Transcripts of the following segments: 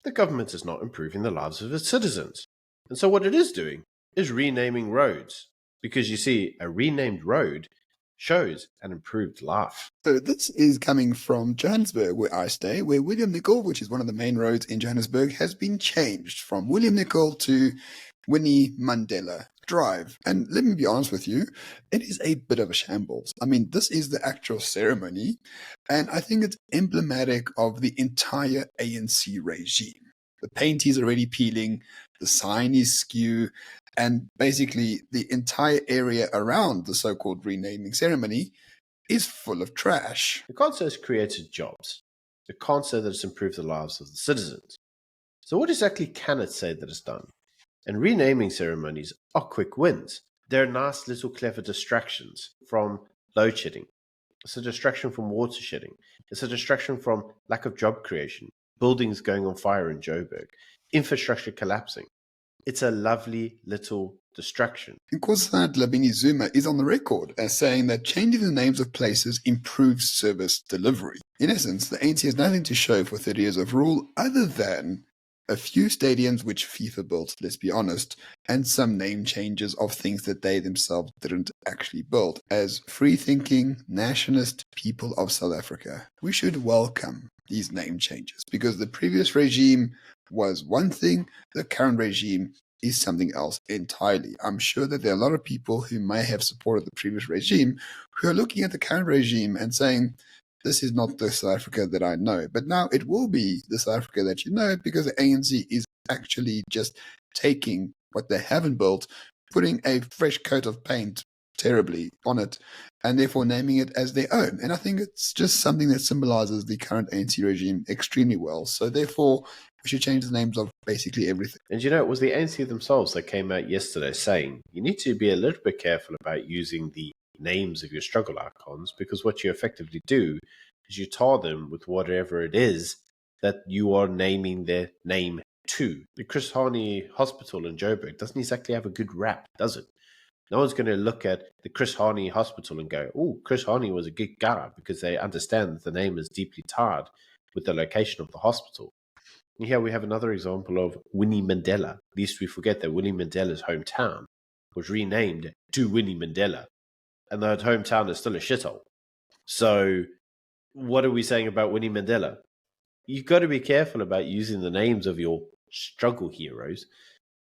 the government is not improving the lives of its citizens. And so what it is doing is renaming roads. Because you see, a renamed road shows an improved life. So this is coming from Johannesburg, where I stay, where William Nicol, which is one of the main roads in Johannesburg, has been changed from William Nicol to Winnie Mandela Drive. And let me be honest with you, it is a bit of a shambles. I mean, this is the actual ceremony, and I think it's emblematic of the entire ANC regime. The paint is already peeling, the sign is skew, and basically the entire area around the so-called renaming ceremony is full of trash. You can't say it's created jobs. You can't say that it's improved the lives of the citizens. So what exactly can it say that it's done? And renaming ceremonies are quick wins. They're nice little clever distractions from load shedding. It's a distraction from water shedding. It's a distraction from lack of job creation, buildings going on fire in Joburg, infrastructure collapsing. It's a lovely little distraction. Nkosazana Dlamini Zuma is on the record as saying that changing the names of places improves service delivery. In essence, the ANC has nothing to show for 30 years of rule other than a few stadiums which FIFA built, let's be honest, and some name changes of things that they themselves didn't actually build. As free-thinking, nationalist people of South Africa, we should welcome these name changes because the previous regime was one thing, the current regime is something else entirely. I'm sure that there are a lot of people who may have supported the previous regime who are looking at the current regime and saying, this is not the South Africa that I know. But now it will be the South Africa that you know because the ANC is actually just taking what they haven't built, putting a fresh coat of paint terribly on it, and therefore naming it as their own. And I think it's just something that symbolizes the current ANC regime extremely well. So therefore, we should change the names of basically everything. And you know, it was the ANC themselves that came out yesterday saying, you need to be a little bit careful about using the names of your struggle icons, because what you effectively do is you tar them with whatever it is that you are naming their name to. The Chris Hani Hospital in Joburg doesn't exactly have a good rap, does it? No one's going to look at the Chris Hani Hospital and go, oh, Chris Hani was a good guy, because they understand that the name is deeply tied with the location of the hospital. And here we have another example of Winnie Mandela. At least we forget that Winnie Mandela's hometown was renamed to Winnie Mandela, and that hometown is still a shithole. So what are we saying about Winnie Mandela? You've got to be careful about using the names of your struggle heroes,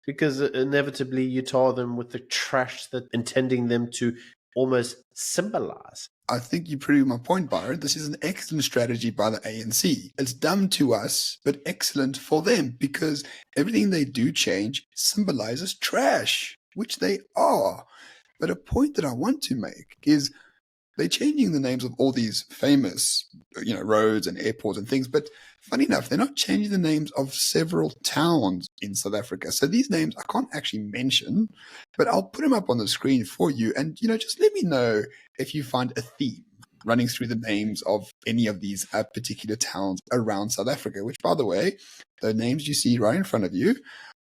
because inevitably you tar them with the trash that intending them to almost symbolize. I think you prove my point, Byron. This is an excellent strategy by the ANC. It's dumb to us, but excellent for them, because everything they do change symbolizes trash, which they are. But a point that I want to make is they're changing the names of all these famous, roads and airports and things. But funny enough, they're not changing the names of several towns in South Africa. So these names I can't actually mention, but I'll put them up on the screen for you. And, just let me know if you find a theme running through the names of any of these particular towns around South Africa, which, by the way, the names you see right in front of you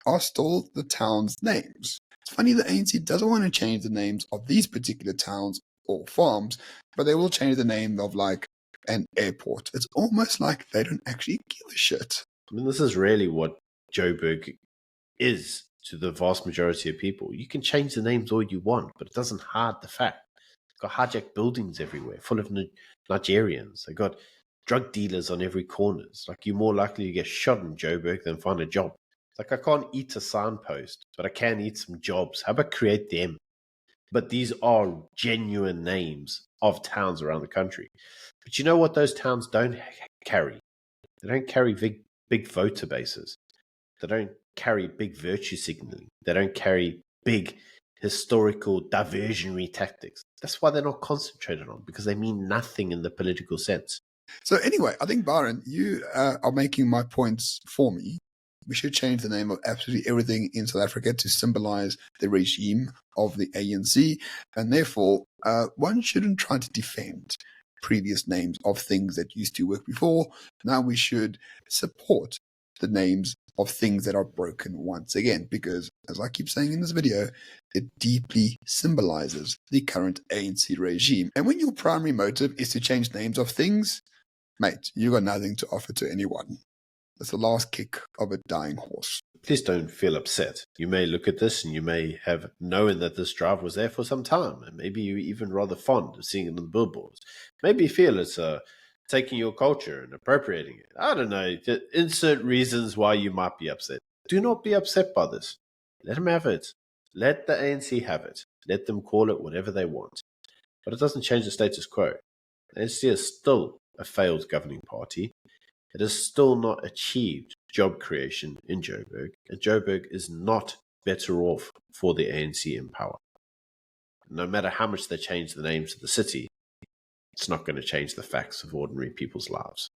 are still the towns' names. It's funny the ANC doesn't want to change the names of these particular towns or farms, but they will change the name of like an airport. It's almost like they don't actually give a shit. I mean, this is really what Joburg is to the vast majority of people. You can change the names all you want, but it doesn't hide the fact. They've got hijacked buildings everywhere, full of Nigerians. They've got drug dealers on every corner. It's like you're more likely to get shot in Joburg than find a job. It's like I can't eat a signpost, but I can eat some jobs. How about create them? But these are genuine names of towns around the country. But you know what those towns don't carry? They don't carry big voter bases. They don't carry big virtue signaling. They don't carry big historical diversionary tactics. That's why they're not concentrated on, because they mean nothing in the political sense. So anyway, I think, Byron, you are making my points for me. We should change the name of absolutely everything in South Africa to symbolize the regime of the ANC, and therefore one shouldn't try to defend previous names of things that used to work before. Now we should support the names of things that are broken once again, because, as I keep saying in this video, it deeply symbolizes the current ANC regime. And when your primary motive is to change names of things, mate, you got nothing to offer to anyone. It's the last kick of a dying horse. Please don't feel upset. You may look at this and you may have known that this drive was there for some time, and maybe you're even rather fond of seeing it on the billboards. Maybe you feel it's taking your culture and appropriating it. I don't know. Insert reasons why you might be upset. Do not be upset by this. Let them have it. Let the ANC have it. Let them call it whatever they want. But it doesn't change the status quo. The ANC is still a failed governing party. It has still not achieved job creation in Joburg, and Joburg is not better off for the ANC in power. No matter how much they change the names of the city, it's not going to change the facts of ordinary people's lives.